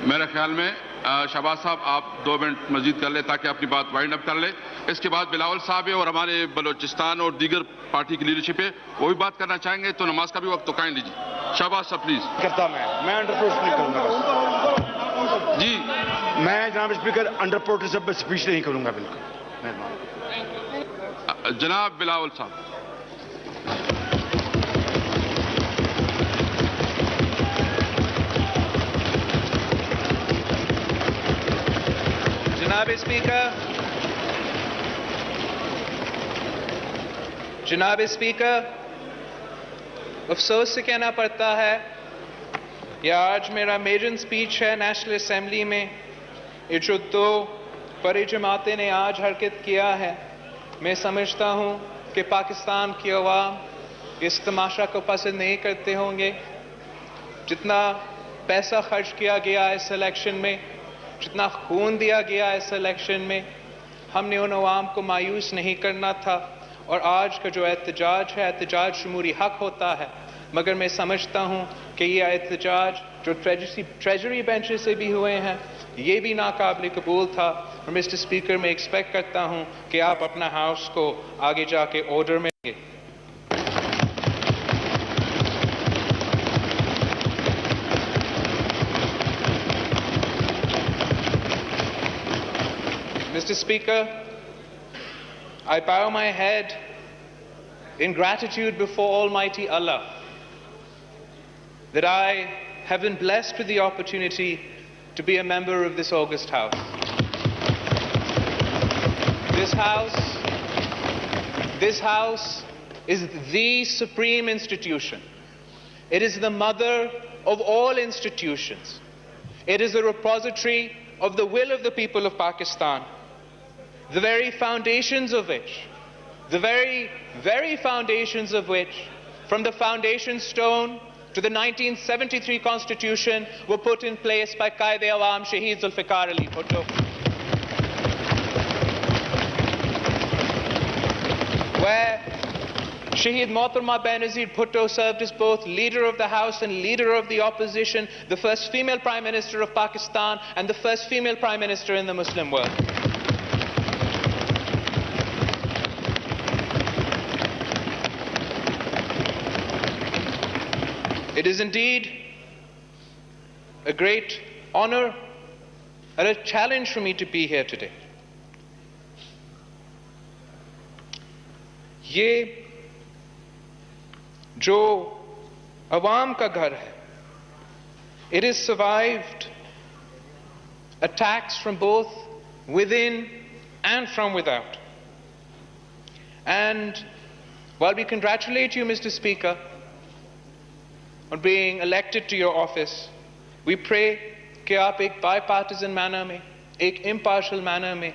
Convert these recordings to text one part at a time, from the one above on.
मेरे ख्याल में शहबाज साहब आप 2 मिनट मजीद कर ले ताकि अपनी बात वाइंड अप कर ले। इसके बाद बिलावल साहब है और हमारे बलोचिस्तान और दीगर पार्टी की लीडरशिप है, वो भी बात करना चाहेंगे, तो नमाज का भी वक्त तो कायम लीजिए। शहबाज साहब प्लीज। करता मैं अंडर प्रोटेस्ट नहीं करूंगा जी। मैं जनाब स्पीकर अंडर प्रोटेस्ट स्पीच नहीं करूंगा, बिल्कुल मेहरबान। जनाब बिलावल साहब। जनाब स्पीकर, अफसोस से कहना पड़ता है कि आज मेरा मेजन स्पीच है नेशनल असेंबली में। ये जो 2 बड़ी जमातें ने आज हरकत किया है, मैं समझता हूँ कि पाकिस्तान की अवाम इस तमाशा को पसंद नहीं करते होंगे। जितना पैसा खर्च किया गया इस इलेक्शन में, जितना खून दिया गया इस इलेक्शन में, हमने उन अवाम को मायूस नहीं करना था। और आज का जो एहतजाज है, एहतजाज शमूरी हक होता है, मगर मैं समझता हूँ कि ये एहतजाज जो ट्रेजरी बेंचेस से भी हुए हैं, ये भी नाकाबिल कबूल था। और मिस्टर स्पीकर, मैं एक्सपेक्ट करता हूँ कि आप अपना हाउस को आगे जाके ऑर्डर में लेंगे। Mr. Speaker, I bow my head in gratitude before Almighty Allah that I have been blessed with the opportunity to be a member of this august house. This house is the supreme institution. It is the mother of all institutions. It is a repository of the will of the people of Pakistan. The very foundations of which, from the foundation stone to the 1973 Constitution, were put in place by Qaid-e-Awam Shaheed Zulfikar Ali Bhutto. Where Shaheed Mohtarma Benazir Bhutto served as both leader of the House and leader of the opposition, the first female Prime Minister of Pakistan and the first female Prime Minister in the Muslim world. It is indeed a great honor and a challenge for me to be here today. ये जो अवाम का घर है, it has survived attacks from both within and from without. And while we congratulate you, Mr. Speaker, on being elected to your office, we pray कि आप एक bipartisan manner में, एक impartial manner में,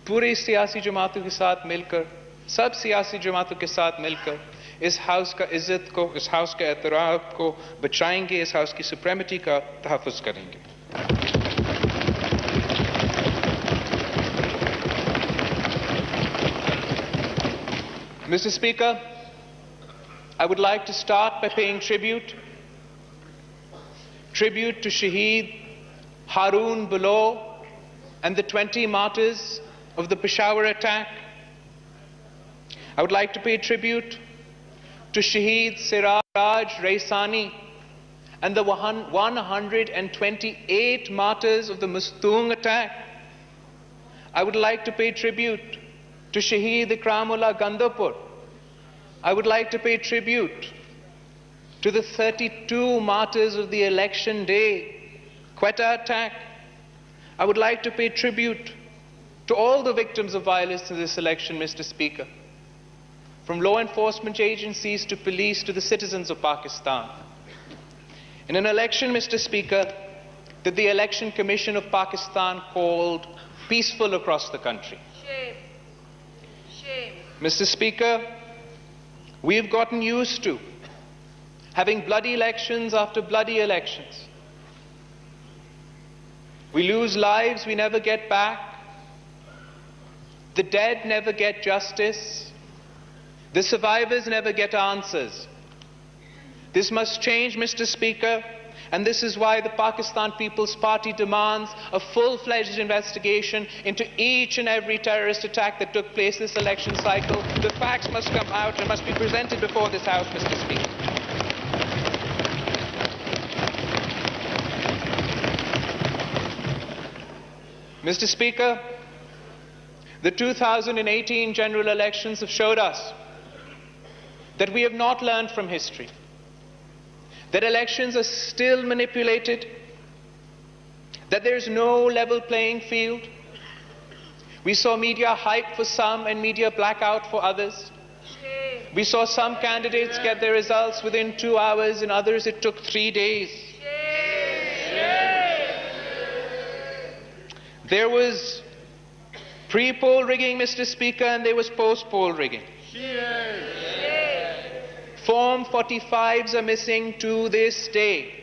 पूरी सियासी जमातों के साथ मिलकर, सब सियासी जमातों के साथ मिलकर इस हाउस का इज्जत को, इस हाउस के एहतराम को बचाएंगे, इस हाउस की सुप्रीमेटी का तहफ़्फ़ुज़ करेंगे। Mr. Speaker, I would like to start by paying tribute to Shaheed Haroon Bilawal and the 20 martyrs of the Peshawar attack. I would like to pay tribute to Shaheed Siraj Raisani and the 128 martyrs of the Mustung attack. I would like to pay tribute to Shaheed Ikramullah Gandapur. I would like to pay tribute to the 32 martyrs of the election day Quetta attack. I would like to pay tribute to all the victims of violence in this election, Mr. Speaker, from law enforcement agencies to police to the citizens of Pakistan. In an election, Mr. Speaker, that the Election Commission of Pakistan called peaceful across the country. Shame. Shame. Mr. Speaker, we've gotten used to having bloody elections after bloody elections. We lose lives we never get back. The dead never get justice. The survivors never get answers. This must change, Mr. Speaker. And this is why the Pakistan People's Party demands a full-fledged investigation into each and every terrorist attack that took place this election cycle. The facts must come out and must be presented before this House, Mr. Speaker. Mr. Speaker, the 2018 general elections have showed us that we have not learned from history, that elections are still manipulated, that there is no level playing field. We saw media hype for some and media blackout for others. We saw some candidates get their results within 2 hours, and others it took 3 days. There was pre-poll rigging, Mr. Speaker, and there was post-poll rigging. Form 45s are missing to this day.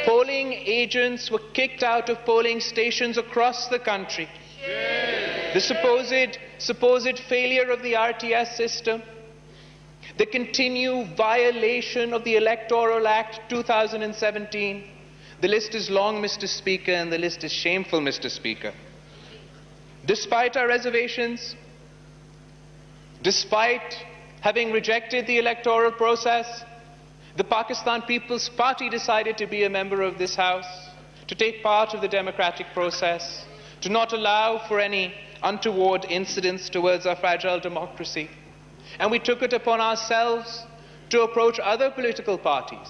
Polling agents were kicked out of polling stations across the country. The supposed failure of the RTS system, the continued violation of the Electoral Act 2017. The list is long, Mr. Speaker, and the list is shameful, Mr. Speaker. Despite our reservations, despite having rejected the electoral process, the Pakistan People's Party decided to be a member of this House, to take part of the democratic process, to not allow for any untoward incidents towards our fragile democracy. And we took it upon ourselves to approach other political parties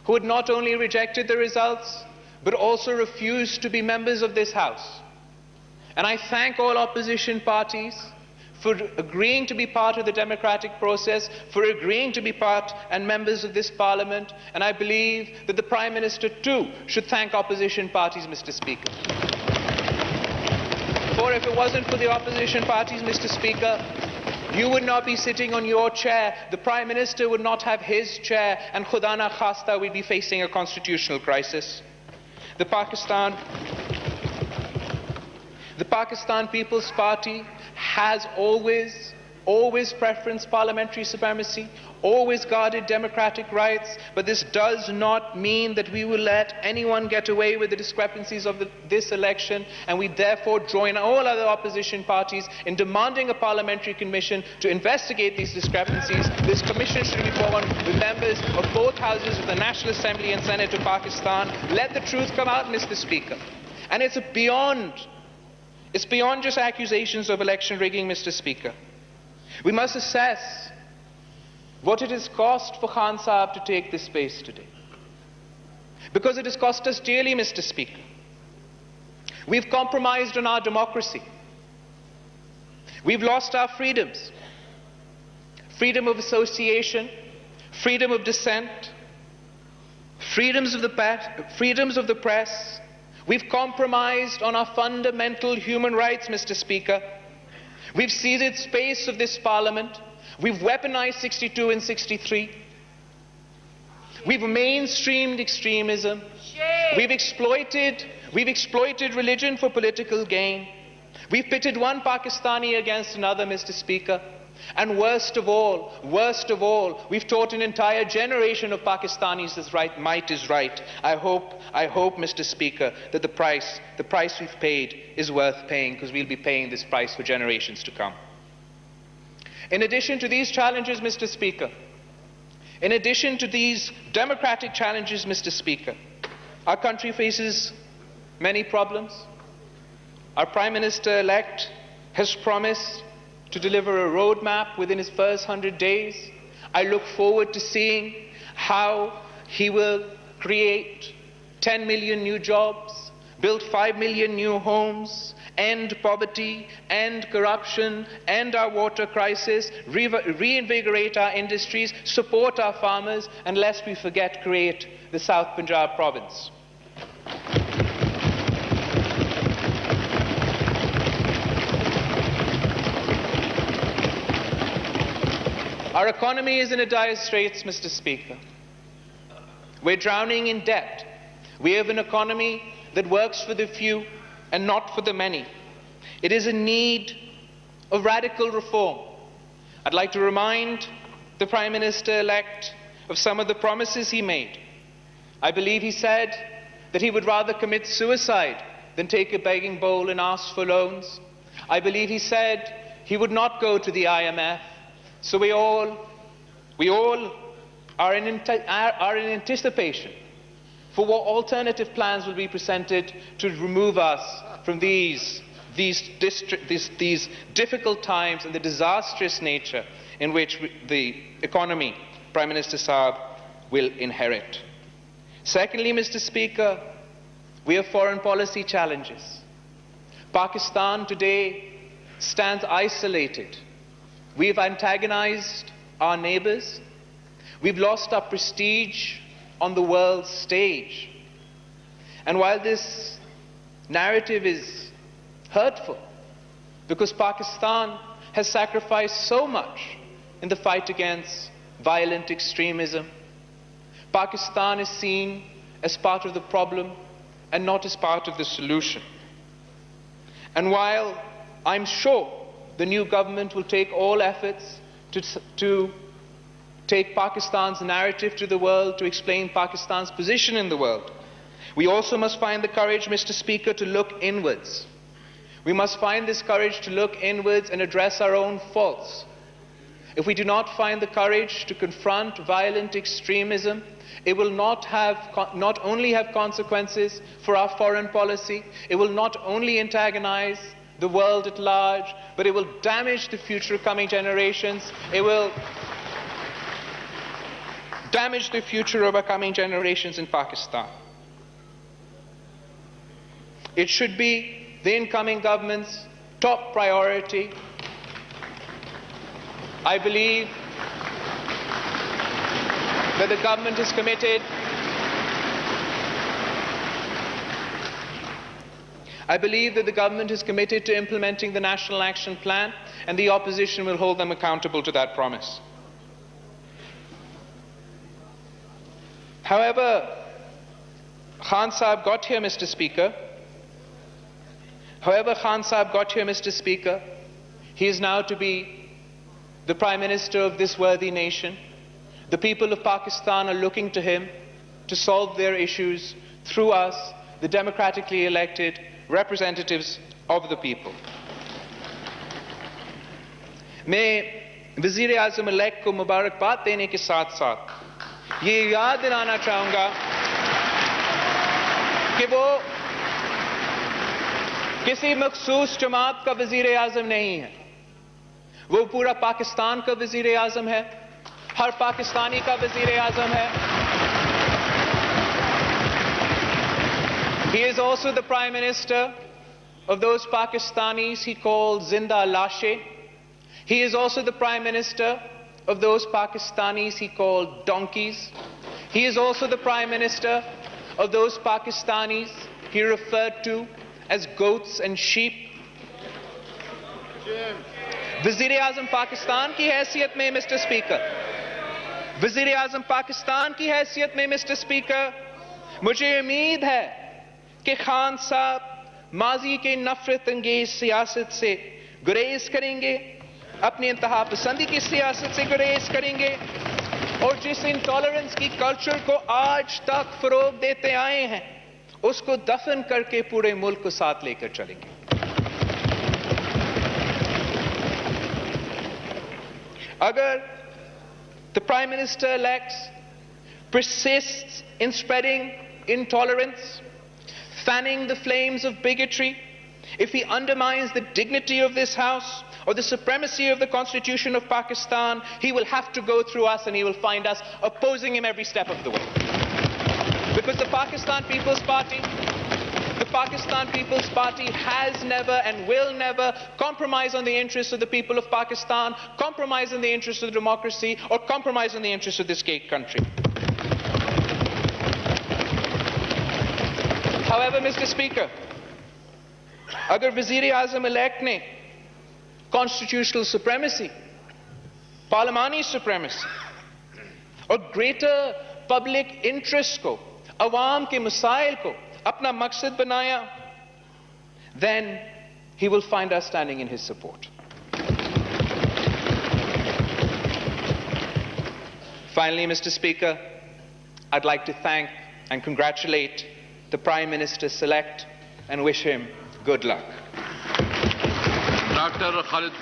who had not only rejected the results, but also refused to be members of this House. And I thank all opposition parties for agreeing to be part of the democratic process, for agreeing to be part and members of this Parliament, and I believe that the Prime Minister too should thank opposition parties, Mr. Speaker. For if it wasn't for the opposition parties, Mr. Speaker, you would not be sitting on your chair, the Prime Minister would not have his chair, and Khuda na khasta we'd be facing a constitutional crisis. The Pakistan People's Party has always preferenced parliamentary supremacy, always guarded democratic rights, but this does not mean that we will let anyone get away with the discrepancies of this election, and we therefore join all other opposition parties in demanding a parliamentary commission to investigate these discrepancies. This commission should be formed with members of both houses of the National Assembly and Senate of Pakistan. Let the truth come out, Mr. Speaker. And it's beyond just accusations of election rigging, Mr. Speaker. We must assess what it has cost for Khan Sahib to take this space today. Because it has cost us dearly, Mr. Speaker. We've compromised on our democracy. We've lost our freedoms. Freedom of association, freedom of dissent, freedoms of the press. We've compromised on our fundamental human rights, Mr. Speaker. We've ceded space of this Parliament. We've weaponized 62 and 63. We've mainstreamed extremism. We've exploited religion for political gain. We've pitted one Pakistani against another, Mr. Speaker. And worst of all, we've taught an entire generation of Pakistanis that might is right. I hope, Mr. Speaker, that the price we've paid is worth paying, because we'll be paying this price for generations to come. In addition to these challenges, Mr. Speaker, in addition to these democratic challenges, Mr. Speaker, our country faces many problems. Our Prime Minister-elect has promised to deliver a roadmap within his first 100 days. I look forward to seeing how he will create 10 million new jobs, build 5 million new homes, end poverty, end corruption, end our water crisis, reinvigorate our industries, support our farmers, and lest we forget, create the South Punjab province. Our economy is in a dire straits, Mr. Speaker. We're drowning in debt. We have an economy that works for the few and not for the many. It is in need of radical reform. I'd like to remind the Prime Minister-elect of some of the promises he made. I believe he said that he would rather commit suicide than take a begging bowl and ask for loans. I believe he said he would not go to the IMF. So we all are in anticipation for what alternative plans will be presented to remove us from these difficult times and the disastrous nature in which the economy, Prime Minister Saab, will inherit. Secondly, Mr. Speaker, we have foreign policy challenges. Pakistan today stands isolated. We've antagonized our neighbors. We've lost our prestige on the world stage. And while this narrative is hurtful, because Pakistan has sacrificed so much in the fight against violent extremism, Pakistan is seen as part of the problem and not as part of the solution. And while I'm sure the new government will take all efforts to take Pakistan's narrative to the world, to explain Pakistan's position in the world, we also must find the courage, Mr. Speaker, to look inwards. We must find this courage to look inwards and address our own faults. If we do not find the courage to confront violent extremism, it will not only have consequences for our foreign policy, it will not only antagonize the world at large, but it will damage the future coming generations. It will damage the future of our coming generations in Pakistan. It should be the incoming government's top priority. I believe that the government is committed. I believe that the government is committed to implementing the National Action Plan, and the opposition will hold them accountable to that promise. However, Khan Sahib got here, Mr. Speaker. He is now to be the Prime Minister of this worthy nation. The people of Pakistan are looking to him to solve their issues through us, the democratically elected representatives of the people. मैं वज़ीर आज़म elect को मुबारकबाद देने के साथ साथ ये याद दिलाना चाहूँगा कि वो किसी मखसूस जमात का वज़ीर आज़म नहीं है, वो पूरा पाकिस्तान का वज़ीर आज़म है, हर पाकिस्तानी का वज़ीर आज़म है. He is also the Prime Minister of those Pakistanis he called Zinda Lashe. He is also the Prime Minister of those Pakistanis he called donkeys. He is also the Prime Minister of those Pakistanis he referred to as goats and sheep. वज़ीर-ए-आज़म पाकिस्तान की हैसियत में mister speaker, वज़ीर-ए-आज़म पाकिस्तान की हैसियत में mister speaker, मुझे उम्मीद है कि खान साहब माजी के नफरत अंगेज सियासत से गुरेज करेंगे, अपनी इंतहा पसंदी की सियासत से गुरेज करेंगे और जिस इंटॉलरेंस की कल्चर को आज तक फरोग देते आए हैं उसको दफन करके पूरे मुल्क को साथ लेकर चलेंगे. Agar the Prime Minister-elect persists in spreading intolerance, fanning the flames of bigotry, if he undermines the dignity of this House or the supremacy of the Constitution of Pakistan, he will have to go through us and he will find us opposing him every step of the way. Because the Pakistan People's Party has never and will never compromise on the interests of the people of Pakistan, compromise on the interests of democracy, or compromise on the interests of this great country. However, Mr. Speaker, agar Wazir-e-Azam elect ne constitutional supremacy, parliamentary supremacy, or greater public interest ko, awam ke masail ko apna maqsad banaya, then he will find us standing in his support. Finally, Mr. Speaker, I'd like to thank and congratulate the Prime Minister-select and wish him good luck. Doctor Khalid